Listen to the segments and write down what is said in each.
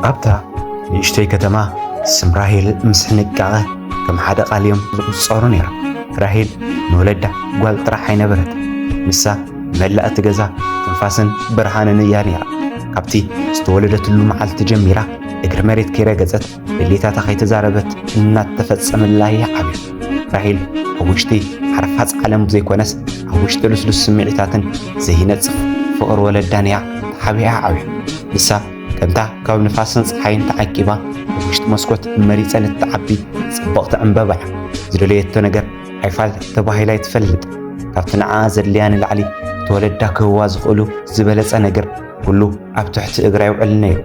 أبتا نشتي كتما سم راهيل مسحنقاقه كم حدا قاليوم زقصورو نيرا راهيل نولدا قال طرحي نبرت مسا ملأت غزا تنفاسن برهانن يا نيرا كابتي استولدت له معلت جميرا اجر مريت كيرا غزت الليتا تخي تزاربت ان تفصم الله يا حبيب راهيل اوشتي حرفات عالم زي كونس اوشتي لسلس سمعتاتن زي نصف فقر ولدانيا حبيها عبي مسا كنتا كاب نفاسن صحين تعقيبا وشت مسكوت مريصن تعبي صبقت انبابا زدليت نجر عيفال تباهيلا يتفلط كابتن عازليان العلي تولدا كوا زخلو زبلص نجر كله اب تحت اغرا يوعلنا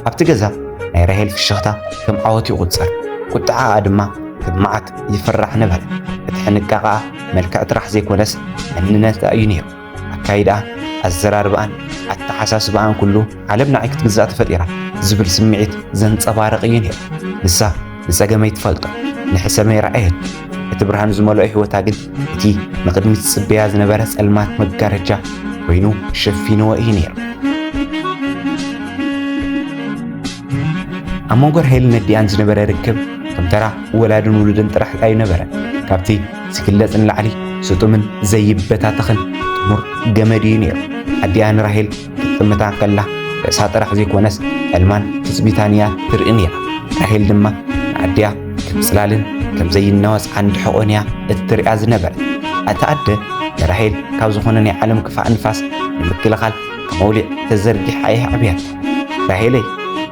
اب تجزا اي راهيل في الشخطه كم عوتي قصر قطعه ادما كمعت يفرح نبل اتحنققا ملكع طرح زي كونس اننا تاينير اكايدا الزرار بان التحساس بان كله علمنا عيك تجزا تفديرا زبل سمعيت زنصبارقين نسا نساقما يتفلط نحسمي رأيت اتبرهان زمالو هيوتا قد اتي نقدمي تصبيا زنبرس المات مقارجة وينو شفينو وإينير أما وقر هيل نديان زنبرا ركب كم ترى ولادن ولدن ترح أي نبرا كابتي سكلت ان العلي ستو من زي بتاتخن تمر جمدينير أديان راهيل كتمتان قلا رأسها طرح زي كونس المان تسبيتانيا ترئنيا راهيل دما عديا كمسلالن كم زي النواس عند حقونيا الترئاز نبر أتعدى راهيل كاو زخونني عالم كفاء نفاس نمكلخال كمولع تزرقح أيه عبيات راهيلي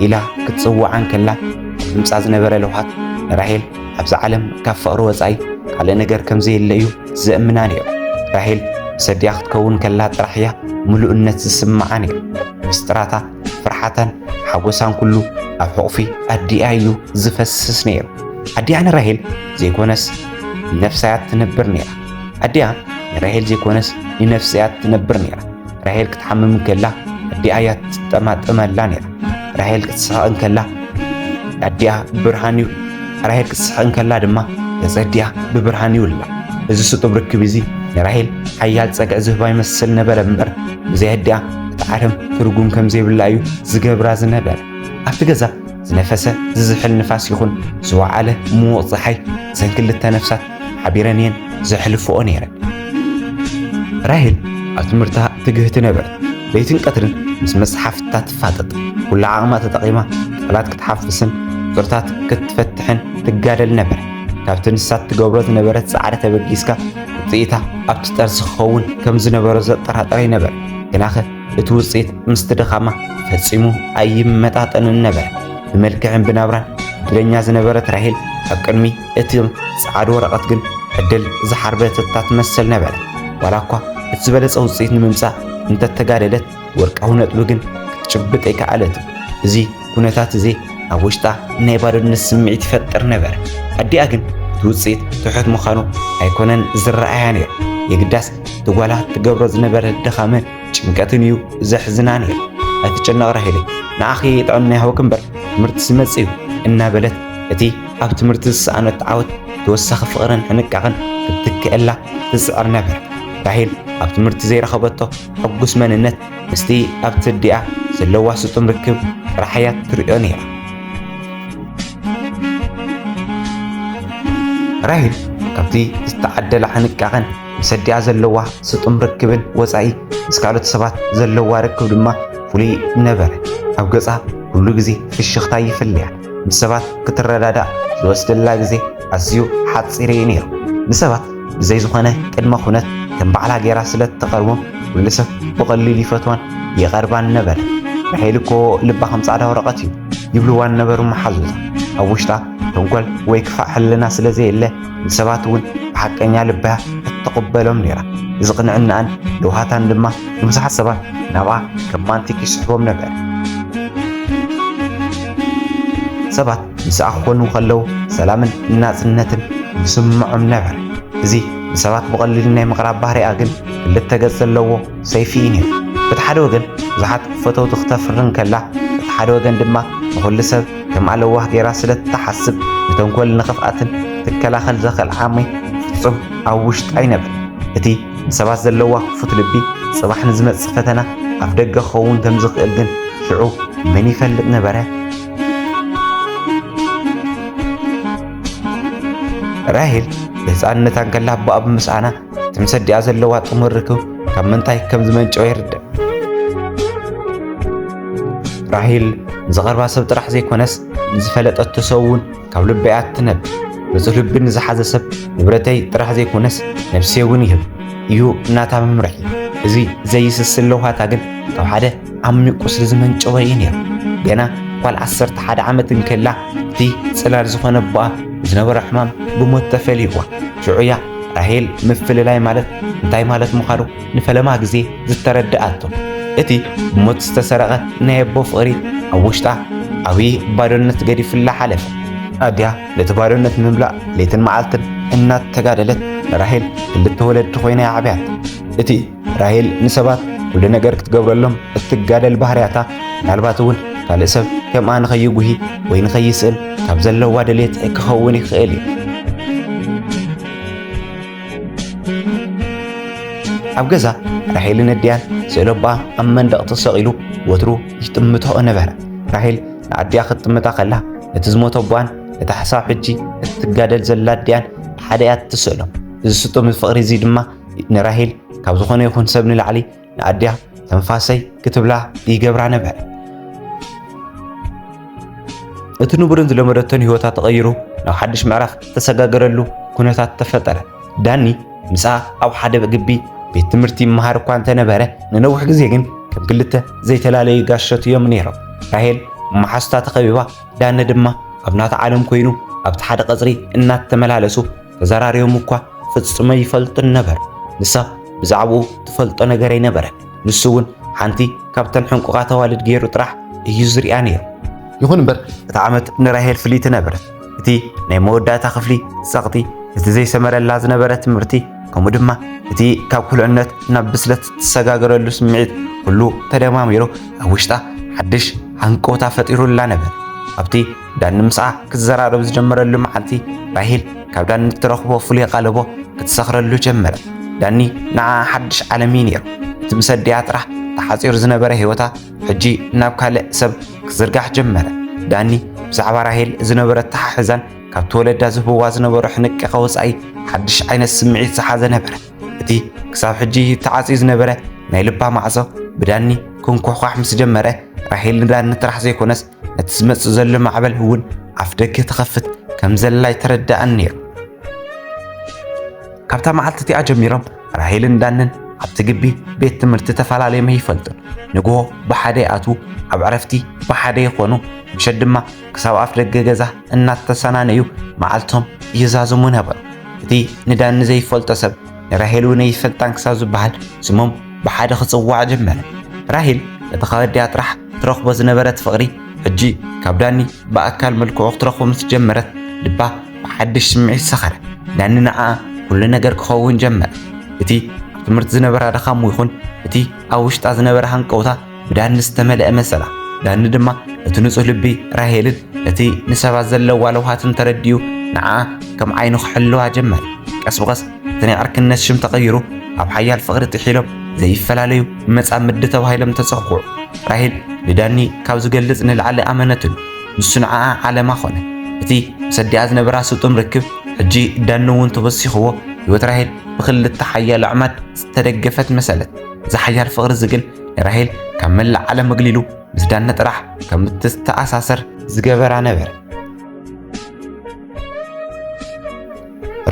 إلا كتصوع عن كلا ممساز نبر لوحات راهيل حبس عالم كفاء روزاي على نجر كم زي الليو زأمنانيو راهيل سدياخت كون كلا طرحيا ملؤ الناس السمعاني مستراتا فرحة حوسان كله أحوفي أدي أيو زفسس نير أدي أنا راهيل زي كونس نفسيات تنبر نير أدي أنا راهيل زي كونس نفسيات تنبر نير راهيل كتحمم كلا أدي آيات تملا نير راهيل كتسحقن كلا أدي برهانيو راهيل كتسحقن كلا دما يزديا ببرهانيو لا إذا ستبرك بيزي راهيل حيال صقع زهبا يمثل نبر منبر زي هديا تعرم ترجم كم زي باللايو زجبر راز نبر أفتجزا زنفسه زحل نفاس يخون سواء على مو صحي زين كل التنفسات حبيرانين زحل فوق نيرا راهيل أتمرتها تجهت نبر بيتين قطرن مسحف تتفاتت كل عامات تقيمة قلات كتحفسن قرطات كتفتحن تجادل نبر كابتن سات تجبرت نبرت سعرة بجيسكا طيتها أبتسترس خون كم زنبر زطرها طري نبر كناخه اتوصيت مستدخامة فتصيمو أي متاطن النبر بملكعن بنابران دلنيا زنبرت راهيل أبقرمي اتيم سعاد ورقت جن عدل زحربت تتمثل نبر وراكوا اتسبلت أوصيت نممسا انت تقالدت ورقهون اتلوغن كتشبت ايكا عالت زي كونتات زي أوشتا نيبارو نسمعي تفتر نبر أدي أجن توصيت تحت مخانو أيكونن زرعيانير يقداس تقوالا تقبرز نبر الدخامن ጭንቀትንዩ ዘሕዝናን እዩ አትጨነቕ ራሄል ንኣኺ ጥዕና ይሃው ክንበር ትምህርቲ ስመጽዩ እናበለት እቲ ኣብ ትምህርቲ ዝሰኣነት ዓወት ተወሳኺ ፍቕርን ሕንቃቕን ክትክአላ ትስዕር ነበር ራሄል ኣብ ትምህርቲ ዘይረኸበቶ ሕጉስ መንነት ምስቲ ኣብ ትዲኣ ዘለዋ ስጡም ርክብ ራሕያት ትርእዮ ነይራ ራሄል ካብቲ ዝተዓደለ ሕንቃቕን مسديا زلوا سطم ركبن وصاي اسكالوت سبات زلوا ركب دما فلي نبر اب غصا كل غزي في الشختا يفليا مسبات كترዳዳ زوسدلا غزي اسيو حصيري نير مسبات زي زخنه قدما خنت كم بعلا غيرا سلت تقربو ولسف بقليل يفتوان يقربان نبر بحيلكو لبا 50 ورقات يبلوان نبر محزوز اوشتا تنقل ويكفى حلنا سلازي الا مسبات ون حقنيا لبا تقبلهم نيرا يزقنعنا أن لو هاتان لما يمسح السبا نبا كمانتك يسحبهم نبر سبات يسأخون وخلو سلاما الناس النتن يسمعهم نبر زي سبات بقللنا مقرب بحري أجن اللي تجزل لو سيفيني بتحدو جن زحت فتو تختفرن كلا بتحدو جن دما وكل سب كم على واحد يراسل تحسب بتنقل نخفقاتن تكلا خل زخل عامي صم أو وشت أي نبر أتي سباس زلوا فوت لبي صباح نزمت صفتنا أفدق خون تمزق الجن شعو من يفلق نبره ራሄል በሕፃንነታ ከላ በአብ ምስዓና ትምሰዲያ ዘለዋ ጥሙር ርክብ ካብ ምንታይ ከም ዝመንጨው ይርዳእ። ራሄል ንዝቐርባ ሰብ ጥራሕ ዘይኮነስ ንዝፈለጠቶ ሰብ እውን ካብ ልበያ ትነብር። ንጹህ ልቢ ንዝሓዘ ሰብ ንብረተይ ጥራሕ ዘይኮነስ ነፍሴ እውን ይህብ እዩ እናታ መምርሒ። እዚ ዘይስስል ለውሃታ ግን ካብ ሓደ ዓሚቕ ቁስሊ ዝመንጨወ እዩ ነይሩ። ገና ኳል 11 ዓመት እንከላ እቲ ጽላል ዝኾነ በኣ ዝነበረ ሕማም ብሞት ተፈሊዋ። ሽዑያ ራሄል ምፍልላይ ማለት እንታይ ማለት ምዃኑ ንፈለማ ግዜ ዝተረድኣቶ እቲ ብሞት ዝተሰረቐ ናይ ኣቦ ፍቕሪ ኣብ ውሽጣ ዓብዪ ባዶነት ገዲፍላ ሓለፈ። ኣድያ ነቲ ባዶነት ንምምላእ ሌትን መዓልትን እናተጋደለት ራሄል ክልተ ወለዲ ኮይና ዓብያት። እቲ ራሄል ንሰባት ኩሉ ነገር ክትገብረሎም እትጋደል ባህርያታ ምናልባት እውን ካልእ ሰብ ከምኣ ንኸይጉሂ ወይ ንኸይስእል ካብ ዘለዋ ድሌት ክኸውን ይኽእል እዩ። ኣብ ገዛ ራሄልን ኣድያን ስእሎ ኣቦኣ ኣብ መንደቕ ተሰቒሉ ወትሩ ይጥምትኦ ነበረ። ራሄል ንኣድያ ክትጥምታ ከላ ነቲ ዝሞተ ኣቦኣን ነቲ ሓሳብ ሕጂ እትጋደል ዘላ ኣድያን ሓደ እያ ትስእሎም። እዚ ስጡም ፍቕሪ እዚ ድማ ንራሄል ካብ ዝኾነ ይኹን ሰብ ንላዕሊ ንኣድያ ተንፋሰይ ክትብላ ይገብራ ነበረ። እቲ ንቡርን ዝለመደቶን ህይወታ ተቐይሩ ናብ ሓድሽ ምዕራፍ ተሰጋገረሉ ኩነታት ተፈጠረ። ዳኒ ምስኣ ኣብ ሓደ ግቢ ቤት ትምህርቲ ይመሃር እኳ እንተነበረ ንነዊሕ ግዜ ግን ከም ክልተ ዘይተላለዩ ጋሾት እዮም ነይሮም። ራሄል መሓስታ ተኸቢባ ዳኒ ድማ ኣብ ናታ ዓለም ኮይኑ ኣብቲ ሓደ ቀጽሪ እናተመላለሱ ተዘራሪዮም እኳ ፍጹመ ይፈልጡን ነበር። ንሳ ብዛዕባኡ ትፈልጦ ነገር ኣይነበረን። ንሱ እውን ሓንቲ ካብተን ሕንቁቓት ኣዋልድ ገይሩ ጥራሕ እዩ ዝሪኣ ነይሩ። ይኹን እምበር እቲ ዓመት ንራሄል ፍሊት ነበረት። እቲ ናይ መወዳእታ ክፍሊ ጸቕጢ፣ እቲ ዘይሰመረላ ዝነበረ ትምህርቲ፣ ከምኡ ድማ እቲ ካብ ኩልዕነት ናብ ብስለት ትሰጋገረሉ ስምዒት ኩሉ ተደማሚሩ ኣብ ውሽጣ ሓድሽ ሃንቀውታ ፈጢሩላ ነበር። ኣብቲ ዳኒ ምስኣ ክዘራረብ ዝጀመረሉ መዓልቲ ራሄል ካብ ዳኒ እትረኽቦ ፍሉይ ቃለቦ ክትሰኽረሉ ጀመረት። ዳኒ ንዓ ሓድሽ ዓለም እዩ ነይሩ። እቲ ምስ ኣድያ ጥራሕ ተሓፂሩ ዝነበረ ህይወታ ሕጂ ናብ ካልእ ሰብ ክዝርጋሕ ጀመረ። ዳኒ ብዛዕባ ራሄል ዝነበረ ተሓሕዛን ካብቲ ወለዳ ዝህብዋ ዝነበሩ ሕንቂ ኸወፃኢ ሓድሽ ዓይነት ስምዒት ዝሓዘ ነበረ። እቲ ክሳብ ሕጂ ተዓፂዩ ዝነበረ ናይ ልባ ማዕጾ ብዳኒ ክንኳኳሕ ምስ ጀመረ ራሄል ንዳኒ ጥራሕ ዘይኮነስ ነቲ ዝመጽእ ዘሎ ማዕበል እውን ኣፍ ደገ ተኸፍት ከም ዘላ ይተረዳእን ነይሩ። ካብታ መዓልቲ እቲኣ ጀሚሮም ራሄልን ዳንን ኣብቲ ግቢ ቤት ትምህርቲ ተፈላለዮም ይፈልጡን። ንግሆ ብሓደ ይኣትዉ፣ ኣብ ዕረፍቲ ብሓደ ይኾኑ፣ ምሸት ድማ ክሳብ ኣፍ ደገ ገዛ እናተሰናነዩ መዓልቶም ይዛዝሙ ነበሩ። እቲ ንዳኒ ዘይፈልጦ ሰብ ንራሄል እውን ይፈልጣን ክሳብ ዝበሃል ስሞም ብሓደ ክጽዋዕ ጀመረ። ራሄል ነቲ ካብ ኣድያ ጥራሕ ትረኽቦ ዝነበረት ፍቕሪ ሕጂ ካብ ዳኒ ብኣካል መልክዑ ክትረኽቦ ምስ ጀመረት ልባ ብሓድሽ ስምዒት ሰኸረ። ዳኒ ንዓ ኩሉ ነገር ክኸውን ጀመረ። እቲ ኣብ ትምህርቲ ዝነበረ ድኻሙ ይኹን እቲ ኣብ ውሽጣ ዝነበረ ሃንቀውታ ብዳኒ ዝተመልአ መሰላ። ዳኒ ድማ እቲ ንጹህ ልቢ ራሄልን ነቲ ንሰባት ዘለዋ ለውሃትን ተረዲዩ ንዓ ከም ዓይኑ ክሕልዋ ጀመረ። ቀስ ብቐስ እቲ ናይ ዕርክነት ሽም ተቐይሩ ኣብ ሓያል ፍቕሪ ጥሒሎም ዘይፈላለዩ መጻምዲ ተባሂሎም ተጸውዑ። ራሄል ንዳኒ ካብ ዝገልጽ ንላዕሊ ኣመነትሉ፣ ንሱ ንዓኣ ዓለማ ኾነ። እቲ ምስ ኣድያ ዝነበራ ስጡም ርክብ ሕጂ ዳኒ እውን ተወሲኽዎ ህይወት ራሄል ብኽልተ ሓያል ኣዕማድ ዝተደገፈት መሰለት። እዚ ሓያል ፍቕሪ እዚ ግን ንራሄል ካብ መላእ ዓለም መግሊሉ ምስ ዳኒ ጥራሕ ከም እትተኣሳሰር ዝገበራ ነበር።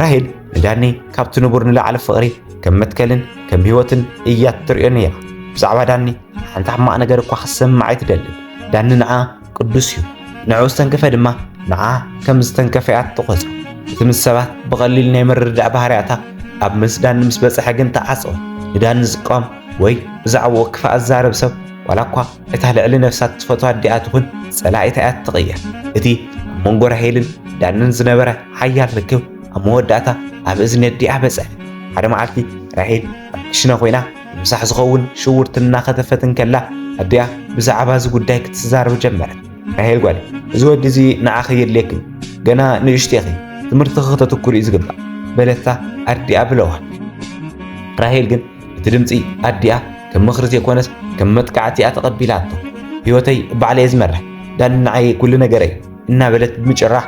ራሄል ንዳኒ ካብቲ ንቡር ንላዕሊ ፍቕሪ ከም መትከልን ከም ህይወትን እያ ትሪኦ ነይራ። ብዛዕባ ዳኒ ሓንቲ ሕማቕ ነገር እኳ ክሰማዕ ኣይትደልን። ዳኒ ንዓ ቅዱስ እዩ። ንዕኡ ዝተንከፈ ድማ ንዓ ከም ዝተንከፈ እያ ትቖፅሮ። እቲ ምስ ሰባት ብቐሊል ናይ ምርዳእ ባህርያታ ኣብ ምስ ዳኒ ምስ በፅሐ ግን ተዓፅወ። ንዳኒ ዝቃወም ወይ ብዛዕባኡ ክፋእ ዝዛረብ ሰብ ዋላ እኳ እታ ልዕሊ ነፍሳት ትፈትዋ ኣድያ ትኹን ጸላኢታ እያ ትቕየር። እቲ ኣብ መንጎ ራሄልን ዳኒን ዝነበረ ሓያል ርክብ ኣብ መወዳእታ ኣብ እዝኒ ኣድያ በፅሐ። ሓደ መዓልቲ ራሄል ሽነ ኮይና ምሳሕ ዝኸውን ሽውርቲ እናኸተፈትን ከላ ኣድያ ብዛዕባ እዚ ጉዳይ ክትዛረብ ጀመረት። ራሄል ጓል እዚ ወዲ እዚ ንዓኺ የድልየክን፣ ገና ንእሽቶ ኢኺ፣ ትምህርቲ ክተትኩር እዩ ዝግባእ በለታ ኣድያ ብለዋ። ራሄል ግን እቲ ድምፂ ኣድያ ከም ምኽሪ ዘይኮነስ ከም መጥቃዕቲ እያ ተቐቢላቶ። ህይወተይ ባዕለየ ዝመርሕ ዳኒ ንዓይ ኩሉ ነገረይ እናበለት ብምጭራሕ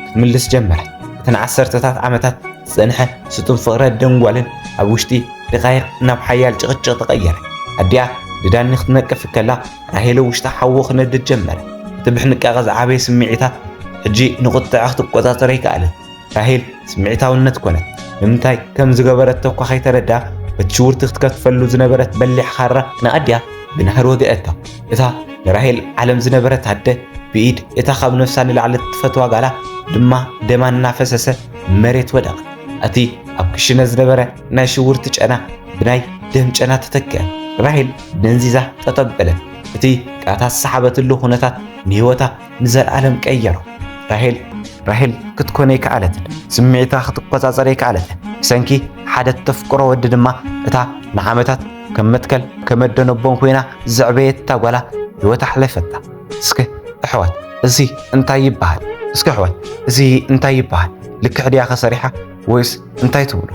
ክትምልስ ጀመረት። እተን 10ታት ዓመታት ዝጸንሐ ስጡም ፍቕሪ ደንጓልን ኣብ ውሽጢ ደቃይቕ ናብ ሓያል ጭቕጭቕ ተቐየረ። ኣዲኣ ድዳኒ ክትነቅፍ ከላ ራሄል ውሽጣ ሓዊ ክነድድ ጀመረ። እቲ ብሕንቃቐ ዝዓበየ ስምዒታት ሕጂ ንቁጥዕ ክትቆጻጸር ኣይከኣልን። ራሄል ስምዒታውነት ኮነት። ንምንታይ ከም ዝገበረቶ እኳ ከይተረድኣ በቲ ሽውርቲ ክትከትፈሉ ዝነበረት በሊሕ ካራ ንኣድያ ብናህሪ ወግአታ። እታ ንራሄል ዓለም ዝነበረት ኣደ ብኢድ እታ ካብ ነፍሳ ንላዕሊ ትፈትዋ ጋላ ድማ ደማ እናፈሰሰ መሬት ወደቐ። እቲ ኣብ ክሽነ ዝነበረ ናይ ሽውርቲ ጨና ብናይ ደም ጨና ተተክአ። ራሄል ደንዚዛ ተጠበለት። እቲ ቃታት ሰሓበትሉ ኩነታት ንህይወታ ንዘለዓለም ቀየሮ። ራሄል ክትኮነ ይከኣለትን ስምዒታ ክትቆጻጸር ይከኣለትን። ብሰንኪ ሓደ ተፍቅሮ ወዲ ድማ እታ ንዓመታት ከም መትከል ከመደነቦን ኮይና ዘዕበየታ ጓላ ህይወታ ሓለፈታ። እስኪ ኣሕዋት እዚ እንታይ ይበሃል? ልክዕ ድያ ኸሰሪሓ ወይስ እንታይ ትብሉ?